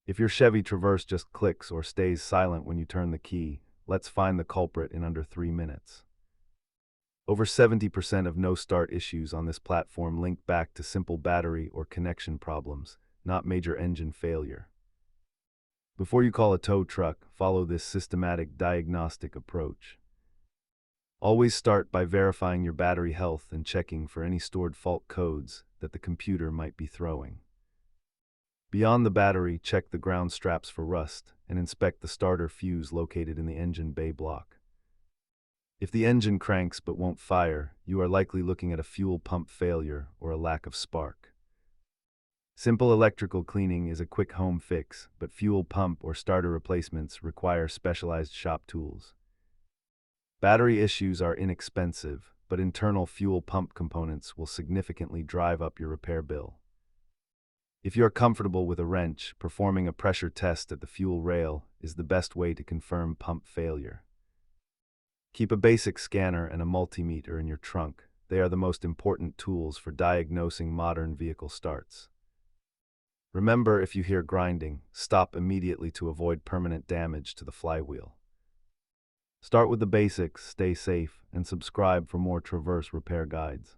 If your Chevy Traverse just clicks or stays silent when you turn the key, let's find the culprit in under 3 minutes. Over 70% of no-start issues on this platform link back to simple battery or connection problems, not major engine failure. Before you call a tow truck, follow this systematic diagnostic approach. Always start by verifying your battery health and checking for any stored fault codes that the computer might be throwing. Beyond the battery, check the ground straps for rust and inspect the starter fuse located in the engine bay block. If the engine cranks but won't fire, you are likely looking at a fuel pump failure or a lack of spark. Simple electrical cleaning is a quick home fix, but fuel pump or starter replacements require specialized shop tools. Battery issues are inexpensive, but internal fuel pump components will significantly drive up your repair bill. If you're comfortable with a wrench, performing a pressure test at the fuel rail is the best way to confirm pump failure. Keep a basic scanner and a multimeter in your trunk. They are the most important tools for diagnosing modern vehicle starts. Remember, if you hear grinding, stop immediately to avoid permanent damage to the flywheel. Start with the basics, stay safe, and subscribe for more Traverse repair guides.